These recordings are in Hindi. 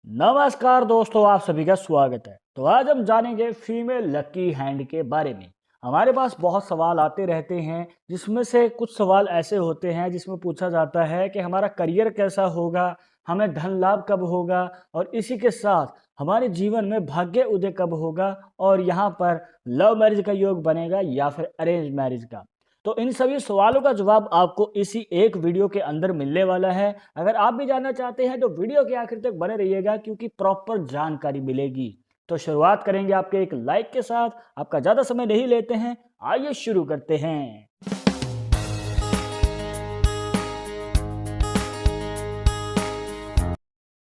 नमस्कार दोस्तों, आप सभी का स्वागत है। तो आज हम जानेंगे फीमेल लकी हैंड के बारे में। हमारे पास बहुत सवाल आते रहते हैं, जिसमें से कुछ सवाल ऐसे होते हैं जिसमें पूछा जाता है कि हमारा करियर कैसा होगा, हमें धन लाभ कब होगा और इसी के साथ हमारे जीवन में भाग्य उदय कब होगा और यहाँ पर लव मैरिज का योग बनेगा या फिर अरेंज मैरिज का। तो इन सभी सवालों का जवाब आपको इसी एक वीडियो के अंदर मिलने वाला है। अगर आप भी जानना चाहते हैं तो वीडियो के आखिर तक बने रहिएगा, क्योंकि प्रॉपर जानकारी मिलेगी। तो शुरुआत करेंगे आपके एक लाइक के साथ। आपका ज़्यादा समय नहीं लेते हैं, आइए शुरू करते हैं।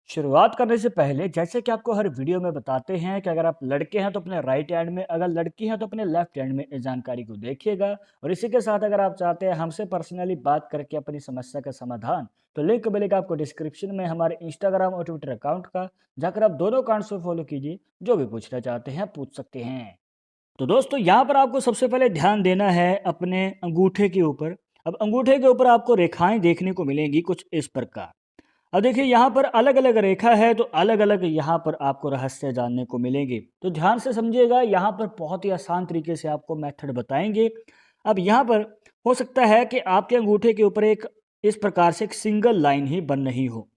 शुरुआत करने से पहले जैसे कि आपको हर वीडियो में बताते हैं कि अगर आप लड़के हैं तो अपने राइट हैंड में, अगर लड़की हैं तो अपने लेफ्ट हैंड में इस जानकारी को देखिएगा। और इसी के साथ अगर आप चाहते हैं हमसे पर्सनली बात करके अपनी समस्या का समाधान, तो लिंक मिलेगा आपको डिस्क्रिप्शन में हमारे इंस्टाग्राम और ट्विटर अकाउंट का। जाकर आप दोनों अकाउंट्स को फॉलो कीजिए, जो भी पूछना चाहते हैं पूछ सकते हैं। तो दोस्तों, यहाँ पर आपको सबसे पहले ध्यान देना है अपने अंगूठे के ऊपर। अब अंगूठे के ऊपर आपको रेखाएं देखने को मिलेंगी कुछ इस प्रकार। अब देखिए, यहाँ पर अलग अलग रेखा है, तो अलग अलग यहाँ पर आपको रहस्य जानने को मिलेंगे। तो ध्यान से समझिएगा, यहाँ पर बहुत ही आसान तरीके से आपको मेथड बताएंगे। अब यहाँ पर हो सकता है कि आपके अंगूठे के ऊपर एक इस प्रकार से एक सिंगल लाइन ही बन रही हो।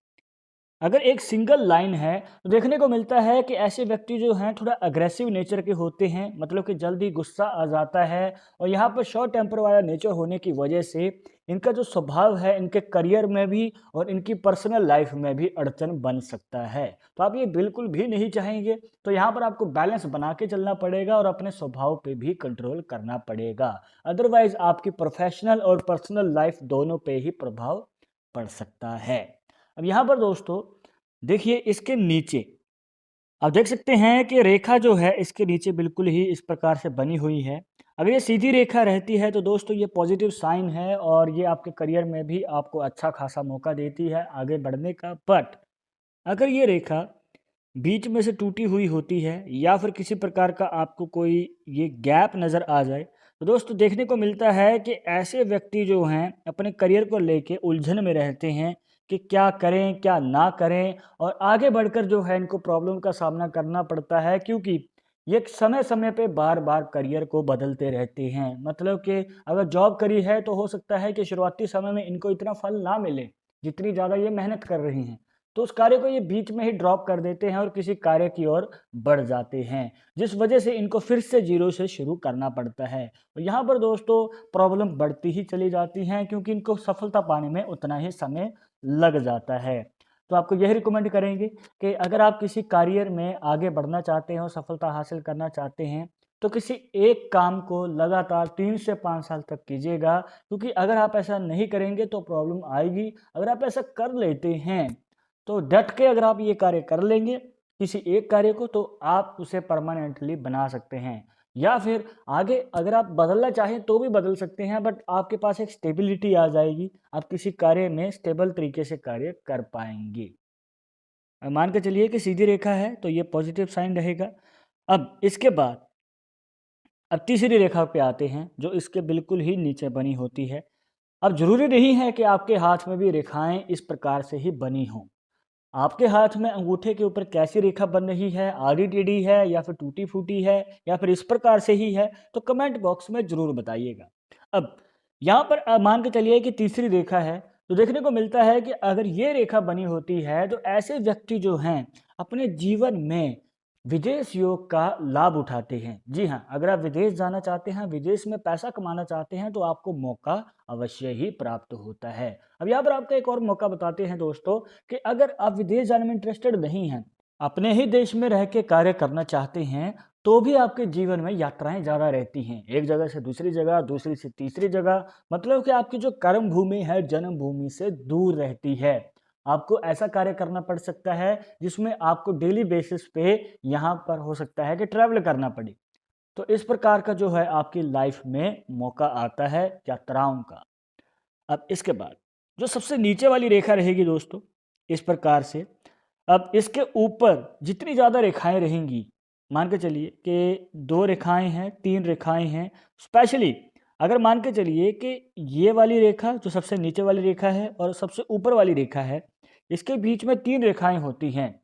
अगर एक सिंगल लाइन है तो देखने को मिलता है कि ऐसे व्यक्ति जो हैं थोड़ा अग्रेसिव नेचर के होते हैं, मतलब कि जल्दी गुस्सा आ जाता है। और यहाँ पर शॉर्ट टेम्पर वाला नेचर होने की वजह से इनका जो स्वभाव है, इनके करियर में भी और इनकी पर्सनल लाइफ में भी अड़चन बन सकता है। तो आप ये बिल्कुल भी नहीं चाहेंगे। तो यहाँ पर आपको बैलेंस बना के चलना पड़ेगा और अपने स्वभाव पे भी कंट्रोल करना पड़ेगा। अदरवाइज आपकी प्रोफेशनल और पर्सनल लाइफ दोनों पे ही प्रभाव पड़ सकता है। अब यहाँ पर दोस्तों देखिए, इसके नीचे आप देख सकते हैं कि रेखा जो है इसके नीचे बिल्कुल ही इस प्रकार से बनी हुई है। अगर ये सीधी रेखा रहती है तो दोस्तों ये पॉजिटिव साइन है और ये आपके करियर में भी आपको अच्छा खासा मौका देती है आगे बढ़ने का। बट अगर ये रेखा बीच में से टूटी हुई होती है या फिर किसी प्रकार का आपको कोई ये गैप नज़र आ जाए, तो दोस्तों देखने को मिलता है कि ऐसे व्यक्ति जो हैं अपने करियर को लेके उलझन में रहते हैं कि क्या करें क्या ना करें। और आगे बढ़कर जो है इनको प्रॉब्लम का सामना करना पड़ता है, क्योंकि ये समय समय पे बार बार करियर को बदलते रहते हैं। मतलब कि अगर जॉब करी है तो हो सकता है कि शुरुआती समय में इनको इतना फल ना मिले जितनी ज़्यादा ये मेहनत कर रही हैं। तो उस कार्य को ये बीच में ही ड्रॉप कर देते हैं और किसी कार्य की ओर बढ़ जाते हैं, जिस वजह से इनको फिर से जीरो से शुरू करना पड़ता है। और यहाँ पर दोस्तों प्रॉब्लम बढ़ती ही चली जाती हैं, क्योंकि इनको सफलता पाने में उतना ही समय लग जाता है। तो आपको यही रिकमेंड करेंगे कि अगर आप किसी करियर में आगे बढ़ना चाहते हैं और सफलता हासिल करना चाहते हैं, तो किसी एक काम को लगातार 3 से 5 साल तक कीजिएगा, क्योंकि अगर आप ऐसा नहीं करेंगे तो प्रॉब्लम आएगी। अगर आप ऐसा कर लेते हैं तो डट के अगर आप ये कार्य कर लेंगे किसी एक कार्य को, तो आप उसे परमानेंटली बना सकते हैं। या फिर आगे अगर आप बदलना चाहें तो भी बदल सकते हैं, बट आपके पास एक स्टेबिलिटी आ जाएगी, आप किसी कार्य में स्टेबल तरीके से कार्य कर पाएंगे। अब मान के चलिए कि सीधी रेखा है तो ये पॉजिटिव साइन रहेगा। अब इसके बाद अब तीसरी रेखा पे आते हैं, जो इसके बिल्कुल ही नीचे बनी होती है। अब जरूरी नहीं है कि आपके हाथ में भी रेखाएं इस प्रकार से ही बनी हों। आपके हाथ में अंगूठे के ऊपर कैसी रेखा बन रही है, आड़ी टेढ़ी है या फिर टूटी फूटी है या फिर इस प्रकार से ही है, तो कमेंट बॉक्स में जरूर बताइएगा। अब यहाँ पर मान के चलिए कि तीसरी रेखा है, तो देखने को मिलता है कि अगर ये रेखा बनी होती है तो ऐसे व्यक्ति जो हैं अपने जीवन में विदेश योग का लाभ उठाते हैं। जी हाँ, अगर आप विदेश जाना चाहते हैं, विदेश में पैसा कमाना चाहते हैं, तो आपको मौका अवश्य ही प्राप्त होता है। अब यहाँ पर आपको एक और मौका बताते हैं दोस्तों, कि अगर आप विदेश जाने में इंटरेस्टेड नहीं हैं, अपने ही देश में रह के कार्य करना चाहते हैं, तो भी आपके जीवन में यात्राएं ज़्यादा रहती हैं, एक जगह से दूसरी जगह, दूसरी से तीसरी जगह। मतलब कि आपकी जो कर्म भूमि है जन्मभूमि से दूर रहती है। आपको ऐसा कार्य करना पड़ सकता है जिसमें आपको डेली बेसिस पे यहाँ पर हो सकता है कि ट्रैवल करना पड़े। तो इस प्रकार का जो है आपकी लाइफ में मौका आता है यात्राओं का। अब इसके बाद जो सबसे नीचे वाली रेखा रहेगी दोस्तों इस प्रकार से, अब इसके ऊपर जितनी ज़्यादा रेखाएं रहेंगी, मान के चलिए कि 2 रेखाएं हैं, 3 रेखाएं हैं, स्पेशली अगर मान के चलिए कि ये वाली रेखा जो सबसे नीचे वाली रेखा है और सबसे ऊपर वाली रेखा है, इसके बीच में 3 रेखाएं होती हैं,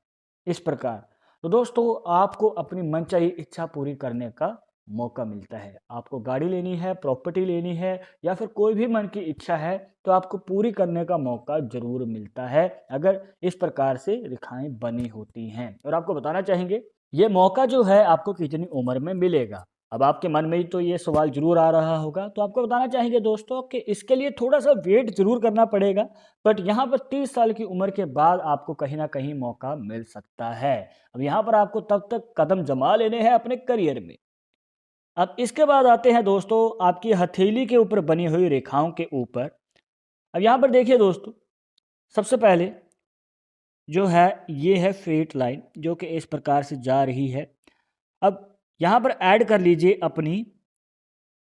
इस प्रकार। तो दोस्तों आपको अपनी मनचाही इच्छा पूरी करने का मौका मिलता है। आपको गाड़ी लेनी है, प्रॉपर्टी लेनी है या फिर कोई भी मन की इच्छा है तो आपको पूरी करने का मौका ज़रूर मिलता है, अगर इस प्रकार से रेखाएँ बनी होती हैं। और आपको बताना चाहेंगे ये मौका जो है आपको कितनी उम्र में मिलेगा? अब आपके मन में ही तो ये सवाल ज़रूर आ रहा होगा, तो आपको बताना चाहेंगे दोस्तों कि इसके लिए थोड़ा-सा वेट ज़रूर करना पड़ेगा, बट यहाँ पर 30 साल की उम्र के बाद आपको कहीं न कहीं मौका मिल सकता है। अब यहाँ पर आपको तब तक कदम जमा लेने हैं अपने करियर में। अब इसके बाद आते हैं दोस्तों आपकी हथेली के ऊपर बनी हुई रेखाओं के ऊपर। अब यहाँ पर देखिए दोस्तों, सबसे पहले जो है ये है फेट लाइन जो कि इस प्रकार से जा रही है। अब यहाँ पर ऐड कर लीजिए अपनी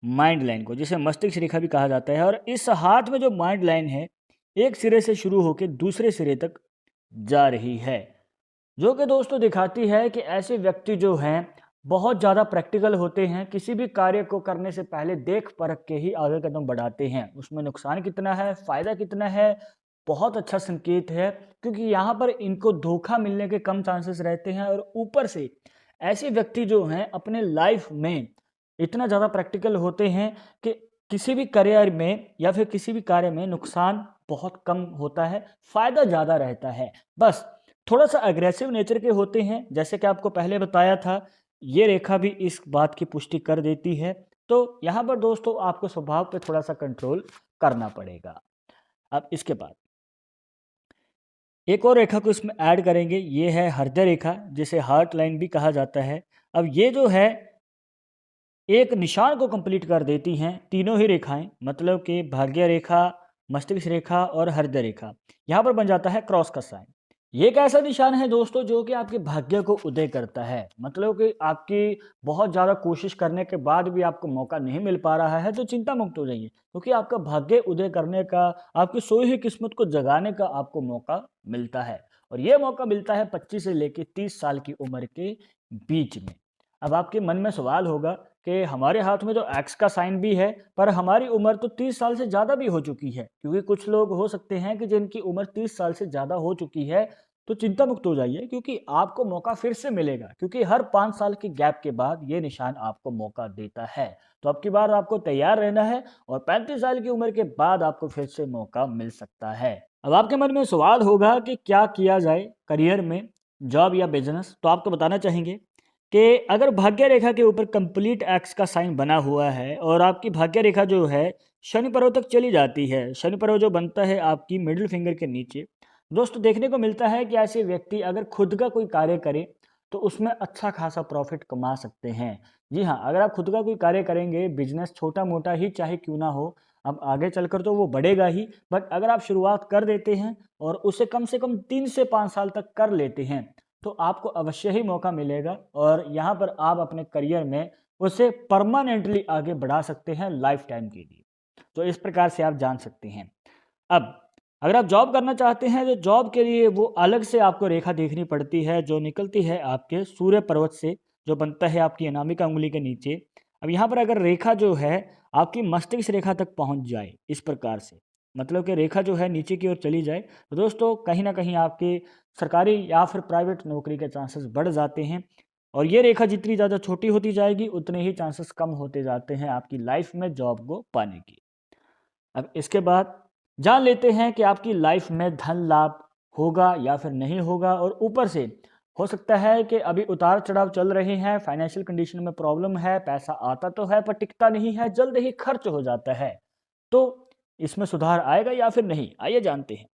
माइंड लाइन को, जिसे मस्तिष्क रेखा भी कहा जाता है। और इस हाथ में जो माइंड लाइन है एक सिरे से शुरू होकर दूसरे सिरे तक जा रही है, जो कि दोस्तों दिखाती है कि ऐसे व्यक्ति जो हैं बहुत ज़्यादा प्रैक्टिकल होते हैं। किसी भी कार्य को करने से पहले देख परख के ही आगे कदम बढ़ाते हैं। उसमें नुकसान कितना है, फ़ायदा कितना है, बहुत अच्छा संकेत है, क्योंकि यहाँ पर इनको धोखा मिलने के कम चांसेस रहते हैं। और ऊपर से ऐसे व्यक्ति जो हैं अपने लाइफ में इतना ज़्यादा प्रैक्टिकल होते हैं कि किसी भी करियर में या फिर किसी भी कार्य में नुकसान बहुत कम होता है, फ़ायदा ज़्यादा रहता है। बस थोड़ा-सा अग्रेसिव नेचर के होते हैं, जैसे कि आपको पहले बताया था, ये रेखा भी इस बात की पुष्टि कर देती है। तो यहाँ पर दोस्तों आपको स्वभाव पे थोड़ा-सा कंट्रोल करना पड़ेगा। अब इसके बाद एक और रेखा को इसमें ऐड करेंगे, ये है हृदय रेखा, जिसे हार्ट लाइन भी कहा जाता है। अब ये जो है एक निशान को कंप्लीट कर देती हैं तीनों ही रेखाएं, मतलब कि भाग्य रेखा, मस्तिष्क रेखा और हृदय रेखा। यहाँ पर बन जाता है क्रॉस का साइन। ये एक ऐसा निशान है दोस्तों जो कि आपके भाग्य को उदय करता है, मतलब कि आपकी बहुत ज़्यादा कोशिश करने के बाद भी आपको मौका नहीं मिल पा रहा है तो चिंता मुक्त हो जाइए, क्योंकि आपका भाग्य उदय करने का, आपकी सोई हुई किस्मत को जगाने का आपको मौका मिलता है। और ये मौका मिलता है 25 से लेकर 30 साल की उम्र के बीच में। अब आपके मन में सवाल होगा कि हमारे हाथ में तो एक्स का साइन भी है, पर हमारी उम्र तो 30 साल से ज़्यादा भी हो चुकी है। क्योंकि कुछ लोग हो सकते हैं कि जिनकी उम्र 30 साल से ज़्यादा हो चुकी है, तो चिंता मुक्त हो जाइए, क्योंकि आपको मौका फिर से मिलेगा, क्योंकि हर 5 साल के गैप के बाद ये निशान आपको मौका देता है। तो अब की बार आपको तैयार रहना है और 35 साल की उम्र के बाद आपको फिर से मौका मिल सकता है। अब आपके मन में सवाल होगा कि क्या किया जाए करियर में, जॉब या बिजनेस? तो आपको बताना चाहेंगे कि अगर भाग्य रेखा के ऊपर कंप्लीट एक्स का साइन बना हुआ है और आपकी भाग्य रेखा जो है शनि पर्व तक चली जाती है, शनि पर्व जो बनता है आपकी मिडिल फिंगर के नीचे, दोस्तों देखने को मिलता है कि ऐसे व्यक्ति अगर खुद का कोई कार्य करें तो उसमें अच्छा खासा प्रॉफिट कमा सकते हैं। जी हाँ, अगर आप खुद का कोई कार्य करेंगे, बिजनेस छोटा मोटा ही चाहे क्यों ना हो, अब आगे चलकर तो वो बढ़ेगा ही, बट अगर आप शुरुआत कर देते हैं और उसे कम से कम 3 से 5 साल तक कर लेते हैं तो आपको अवश्य ही मौका मिलेगा और यहाँ पर आप अपने करियर में उसे परमानेंटली आगे बढ़ा सकते हैं लाइफ टाइम के लिए। तो इस प्रकार से आप जान सकते हैं। अब अगर आप जॉब करना चाहते हैं तो जॉब के लिए वो अलग से आपको रेखा देखनी पड़ती है जो निकलती है आपके सूर्य पर्वत से, जो बनता है आपकी अनामिका उंगली के नीचे। अब यहाँ पर अगर रेखा जो है आपकी मस्तिष्क रेखा तक पहुँच जाए इस प्रकार से, मतलब कि रेखा जो है नीचे की ओर चली जाए, तो दोस्तों कहीं ना कहीं आपके सरकारी या फिर प्राइवेट नौकरी के चांसेस बढ़ जाते हैं। और ये रेखा जितनी ज़्यादा छोटी होती जाएगी उतने ही चांसेस कम होते जाते हैं आपकी लाइफ में जॉब को पाने की। अब इसके बाद जान लेते हैं कि आपकी लाइफ में धन लाभ होगा या फिर नहीं होगा। और ऊपर से हो सकता है कि अभी उतार चढ़ाव चल रहे हैं, फाइनेंशियल कंडीशन में प्रॉब्लम है, पैसा आता तो है पर टिकता नहीं है, जल्द ही खर्च हो जाता है। तो इसमें सुधार आएगा या फिर नहीं, आइए जानते हैं।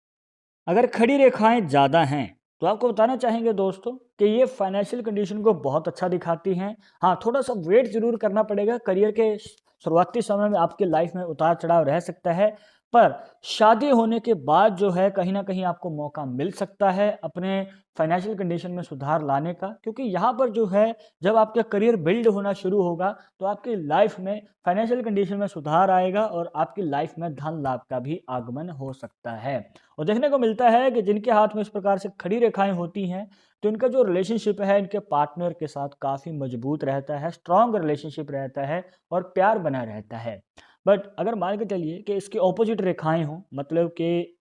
अगर खड़ी रेखाएं ज़्यादा हैं तो आपको बताना चाहेंगे दोस्तों कि ये फाइनेंशियल कंडीशन को बहुत अच्छा दिखाती हैं। हाँ, थोड़ा सा वेट जरूर करना पड़ेगा, करियर के शुरुआती समय में आपकी लाइफ में उतार चढ़ाव रह सकता है, पर शादी होने के बाद जो है कहीं ना कहीं आपको मौका मिल सकता है अपने फाइनेंशियल कंडीशन में सुधार लाने का। क्योंकि यहाँ पर जो है जब आपका करियर बिल्ड होना शुरू होगा तो आपकी लाइफ में फाइनेंशियल कंडीशन में सुधार आएगा और आपकी लाइफ में धन लाभ का भी आगमन हो सकता है। और देखने को मिलता है कि जिनके हाथ में इस प्रकार से खड़ी रेखाएं होती हैं तो इनका जो रिलेशनशिप है इनके पार्टनर के साथ काफ़ी मजबूत रहता है, स्ट्रांग रिलेशनशिप रहता है और प्यार बना रहता है। बट अगर मान के चलिए कि इसकी ऑपोजिट रेखाएं हों, मतलब कि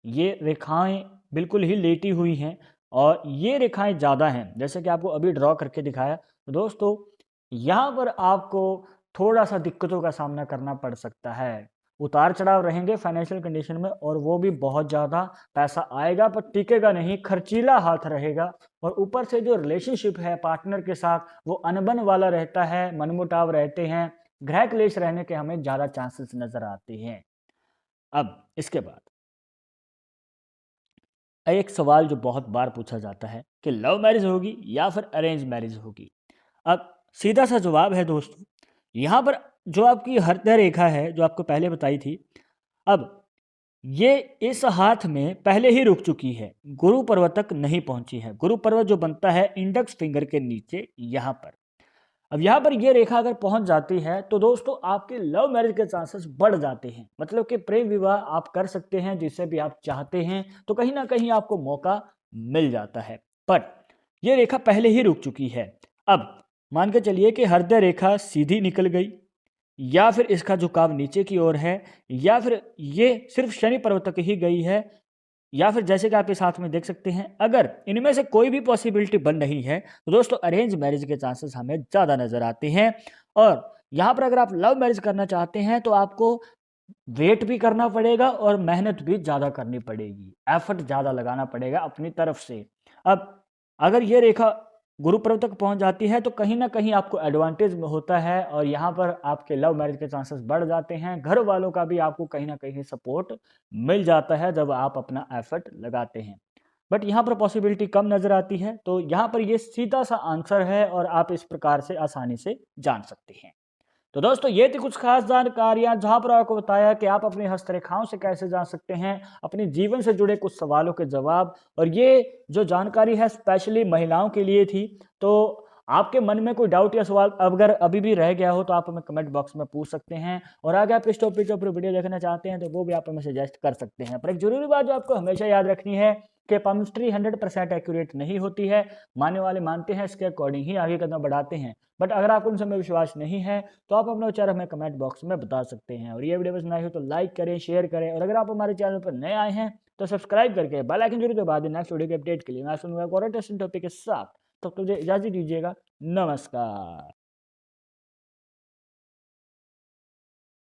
ये रेखाएं बिल्कुल ही लेटी हुई हैं, और ये रेखाएं ज़्यादा हैं, जैसे कि आपको अभी ड्रॉ करके दिखाया। तो दोस्तों यहाँ पर आपको थोड़ा सा दिक्कतों का सामना करना पड़ सकता है, उतार चढ़ाव रहेंगे फाइनेंशियल कंडीशन में, और वो भी बहुत ज़्यादा। पैसा आएगा पर टिकेगा नहीं, खर्चीला हाथ रहेगा। और ऊपर से जो रिलेशनशिप है पार्टनर के साथ वो अनबन वाला रहता है, मनमुटाव रहते हैं, ग्रह क्लेश रहने के हमें ज़्यादा चांसेस नजर आते हैं। अब इसके बाद एक सवाल जो बहुत बार पूछा जाता है कि लव मैरिज होगी या फिर अरेंज मैरिज होगी। अब सीधा सा जवाब है दोस्तों, यहाँ पर जो आपकी हृदय रेखा है जो आपको पहले बताई थी, अब ये इस हाथ में पहले ही रुक चुकी है, गुरु पर्वत तक नहीं पहुंची है। गुरु पर्वत जो बनता है इंडेक्स फिंगर के नीचे यहाँ पर। अब यहाँ पर ये रेखा अगर पहुंच जाती है तो दोस्तों आपके लव मैरिज के चांसेस बढ़ जाते हैं, मतलब कि प्रेम विवाह आप कर सकते हैं जिससे भी आप चाहते हैं, तो कहीं ना कहीं आपको मौका मिल जाता है। पर यह रेखा पहले ही रुक चुकी है। अब मान के चलिए कि हृदय रेखा सीधी निकल गई, या फिर इसका झुकाव नीचे की ओर है, या फिर ये सिर्फ शनि पर्वत तक ही गई है, या फिर जैसे कि आप इस हाथ में देख सकते हैं, अगर इनमें से कोई भी पॉसिबिलिटी बन रही है तो दोस्तों अरेंज मैरिज के चांसेस हमें ज़्यादा नजर आते हैं। और यहाँ पर अगर आप लव मैरिज करना चाहते हैं तो आपको वेट भी करना पड़ेगा और मेहनत भी ज़्यादा करनी पड़ेगी, एफर्ट ज़्यादा लगाना पड़ेगा अपनी तरफ से। अब अगर ये रेखा गुरु पर्व तक पहुंच जाती है तो कहीं ना कहीं आपको एडवांटेज में होता है, और यहाँ पर आपके लव मैरिज के चांसेस बढ़ जाते हैं। घर वालों का भी आपको कहीं ना कहीं सपोर्ट मिल जाता है जब आप अपना एफर्ट लगाते हैं। बट यहाँ पर पॉसिबिलिटी कम नज़र आती है, तो यहाँ पर ये सीधा सा आंसर है और आप इस प्रकार से आसानी से जान सकते हैं। तो दोस्तों ये थी कुछ खास जानकारियां जहां पर आपको बताया कि आप अपनी हस्तरेखाओं से कैसे जान सकते हैं अपने जीवन से जुड़े कुछ सवालों के जवाब। और ये जो जानकारी है स्पेशली महिलाओं के लिए थी। तो आपके मन में कोई डाउट या सवाल अगर अभी भी रह गया हो तो आप हमें कमेंट बॉक्स में पूछ सकते हैं, और आगे आप इस टॉपिक के ऊपर वीडियो देखना चाहते हैं तो वो भी आप हमें सजेस्ट कर सकते हैं। पर एक जरूरी बात जो आपको हमेशा याद रखनी है कि पामिस्ट्री 100% एक्यूरेट नहीं होती है। मानने वाले मानते हैं, इसके अकॉर्डिंग ही आगे कदम बढ़ाते हैं। बट अगर आपको उनसे में विश्वास नहीं है तो आप अपना विचार हमें कमेंट बॉक्स में बता सकते हैं। और ये वीडियो पसंद आई हो तो लाइक करें, शेयर करें, और अगर आप हमारे चैनल पर नए आए हैं तो सब्सक्राइब करके बेल आइकन जरूर दबा दें नेक्स्ट वीडियो के अपडेट के लिए। मैं सुनूंगा और इंटरेस्टिंग टॉपिक के साथ, तब तो मुझे इजाजत दीजिएगा। नमस्कार।